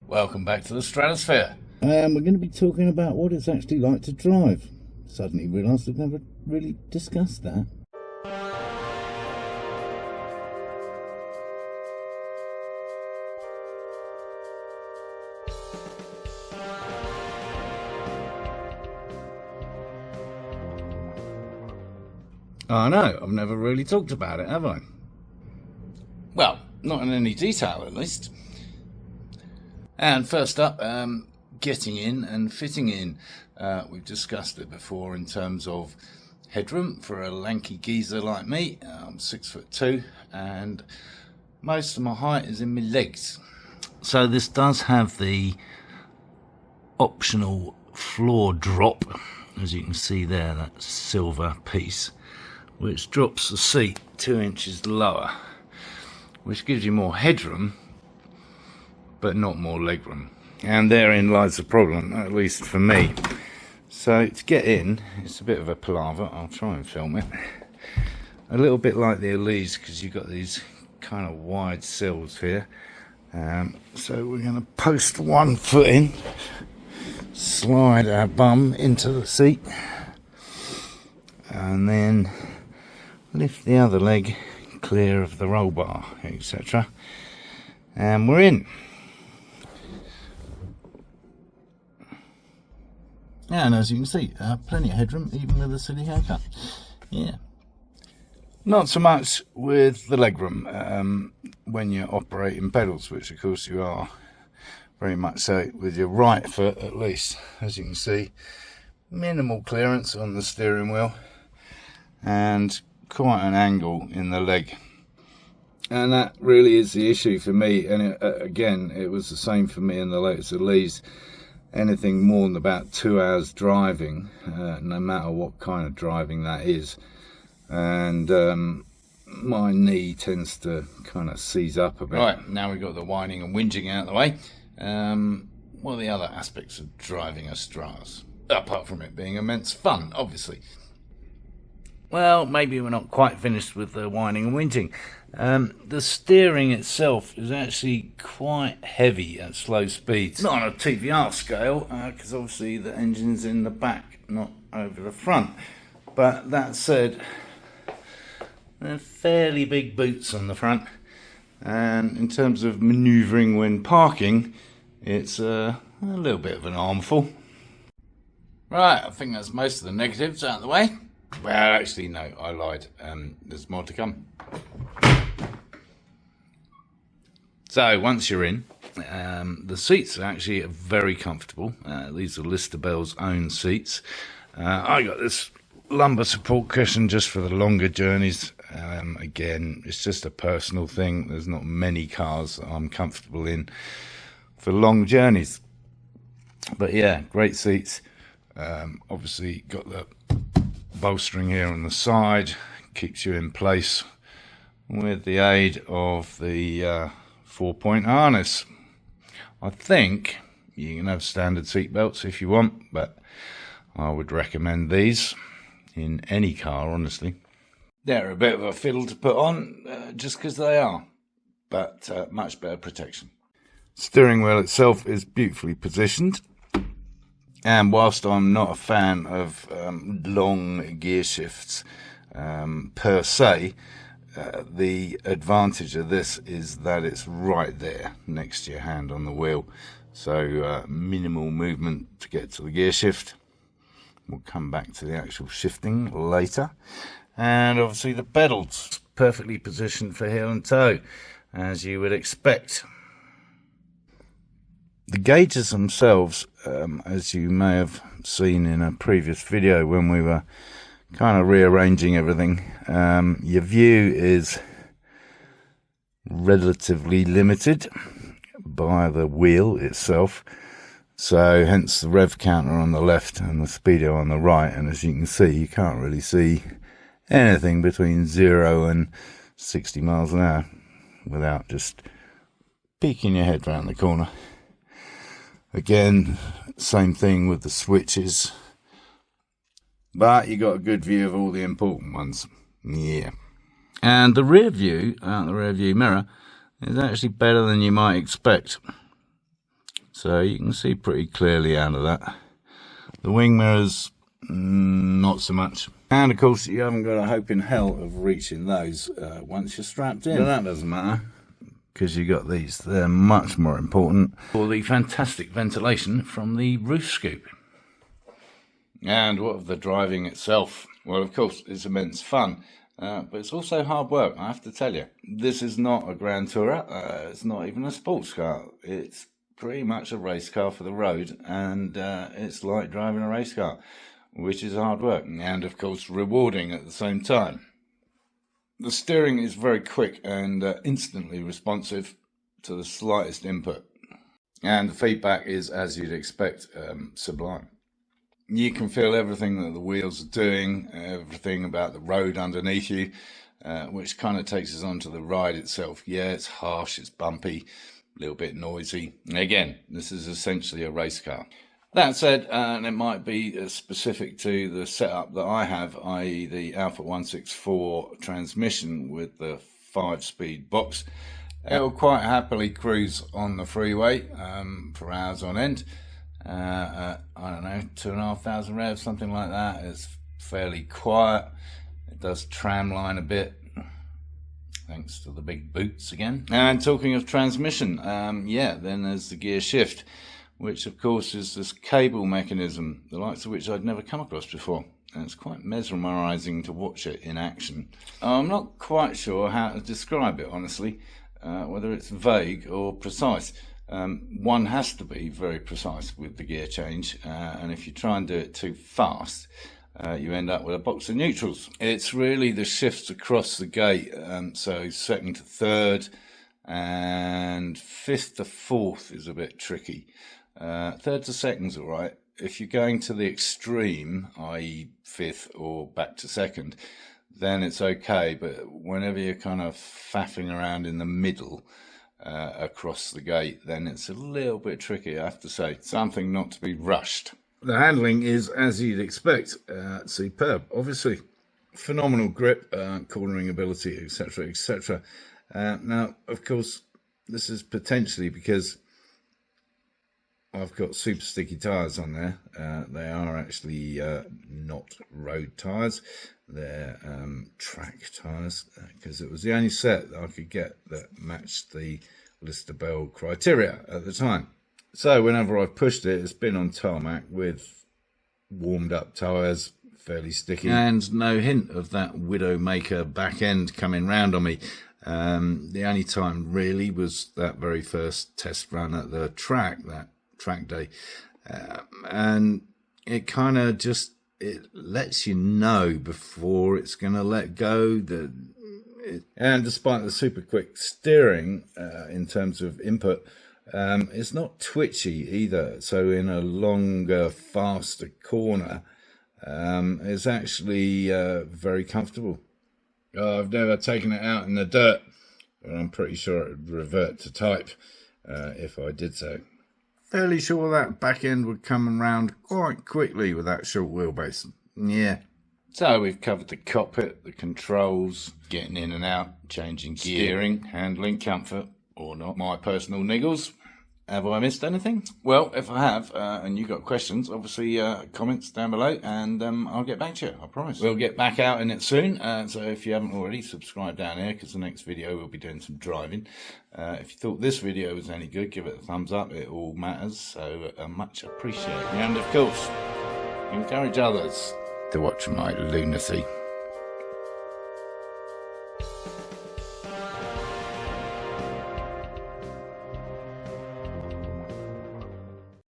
Welcome back to the Stratosphere. And we're going to be talking about what it's actually like to drive. Suddenly realised we've never really discussed that. I know, I've never really talked about it, have I? Well, not in any detail at least. And first up, getting in and fitting in. We've discussed it before in terms of headroom for a lanky geezer like me. I'm 6'2", and most of my height is in my legs. So this does have the optional floor drop, as you can see there, that silver piece, which drops the seat 2 inches lower, which gives you more headroom, but not more legroom. And therein lies the problem, at least for me. So to get in, it's a bit of a palaver. I'll try and film it. A little bit like the Elise, because you've got these kind of wide sills here. So we're going to post 1 foot in, slide our bum into the seat, and then lift the other leg clear of the roll bar, etc. And we're in. And as you can see, plenty of headroom, even with a silly haircut. Yeah. Not so much with the legroom when you're operating pedals, which of course you are, very much so with your right foot at least. As you can see, minimal clearance on the steering wheel and quite an angle in the leg. And that really is the issue for me. And again, it was the same for me in the latest Elise. Anything more than about 2 hours driving, no matter what kind of driving that is, and my knee tends to kind of seize up a bit. Right, now we've got the whining and whinging out of the way. What are the other aspects of driving a Stratos, apart from it being immense fun, obviously? Well, maybe we're not quite finished with the whining and whinging. The steering itself is actually quite heavy at slow speeds. Not on a TVR scale, because obviously the engine's in the back, not over the front. But that said, they're fairly big boots on the front. And in terms of manoeuvring when parking, it's a little bit of an armful. Right, I think that's most of the negatives out of the way. Well, actually, no, I lied. There's more to come. So, once you're in, the seats are actually very comfortable. These are Lister Bell's own seats. I got this lumbar support cushion just for the longer journeys. Again, it's just a personal thing. There's not many cars that I'm comfortable in for long journeys. But yeah, great seats. Obviously, got the bolstering here on the side, keeps you in place with the aid of the 4-point harness. I think you can have standard seat belts if you want, but I would recommend these in any car, honestly. They're a bit of a fiddle to put on, just because they are, but much better protection. Steering wheel itself is beautifully positioned. And whilst I'm not a fan of long gear shifts per se, the advantage of this is that it's right there next to your hand on the wheel. So minimal movement to get to the gear shift. We'll come back to the actual shifting later. And obviously the pedals, perfectly positioned for heel and toe, as you would expect. The gauges themselves, as you may have seen in a previous video when we were kind of rearranging everything, your view is relatively limited by the wheel itself. So hence the rev counter on the left and the speedo on the right. And as you can see, you can't really see anything between 0 and 60 miles an hour without just peeking your head round the corner. Again, same thing with the switches, but you got a good view of all the important ones. Yeah. And the rear view, out the rear view mirror, is actually better than you might expect. so you can see pretty clearly out of that. The wing mirrors, not so much. And of course you haven't got a hope in hell of reaching those once you're strapped in. But that doesn't matter, because you got these. They're much more important for the fantastic ventilation from the roof scoop. And what of the driving itself? Well, of course, it's immense fun, but it's also hard work, I have to tell you. This is not a Grand Tourer, it's not even a sports car. It's pretty much a race car for the road, and it's like driving a race car, which is hard work, and of course rewarding at the same time. The steering is very quick and instantly responsive to the slightest input, and the feedback is, as you'd expect, sublime. You can feel everything that the wheels are doing, everything about the road underneath you, which kind of takes us on to the ride itself. Yeah, it's harsh, it's bumpy, a little bit noisy. Again, this is essentially a race car. That said, and it might be specific to the setup that I have, i.e. the Alfa 164 transmission with the 5-speed box, it will quite happily cruise on the freeway for hours on end. I don't know, 2,500 revs, something like that. It's fairly quiet. It does tramline a bit, thanks to the big boots again. And talking of transmission, yeah, then there's the gear shift, which of course is this cable mechanism, the likes of which I'd never come across before. And it's quite mesmerising to watch it in action. I'm not quite sure how to describe it, honestly, whether it's vague or precise. One has to be very precise with the gear change, and if you try and do it too fast, you end up with a box of neutrals. It's really the shifts across the gate, so second to third and fifth to fourth is a bit tricky. Third to second's all right. If you're going to the extreme, i.e. fifth or back to second, then it's okay, but whenever you're kind of faffing around in the middle, across the gate, then it's a little bit tricky, I have to say. Something not to be rushed. The handling is, as you'd expect, superb, obviously. Phenomenal grip, cornering ability, etc, etc. Now, of course, this is potentially because I've got super sticky tyres on there. They are actually not road tyres. They're track tyres, because it was the only set that I could get that matched the Lister Bell criteria at the time. So whenever I've pushed it, it's been on tarmac with warmed up tyres, fairly sticky, and no hint of that Widowmaker back end coming round on me. The only time really was that very first test run at the track, that track day, and it kind of just, it lets you know before it's going to let go. And despite the super quick steering in terms of input, it's not twitchy either. So in a longer, faster corner, it's actually very comfortable. I've never taken it out in the dirt, but I'm pretty sure it would revert to type if I did so. Fairly sure that back end would come around quite quickly with that short wheelbase. Yeah. So we've covered the cockpit, the controls, getting in and out, changing steering, handling, comfort, or not. My personal niggles. Have I missed anything? Well, if I have, and you've got questions, obviously comments down below, and I'll get back to you, I promise. We'll get back out in it soon, so if you haven't already, subscribe down here, because the next video we'll be doing some driving. If you thought this video was any good, give it a thumbs up, it all matters, so much appreciated. And of course, encourage others to watch my lunacy.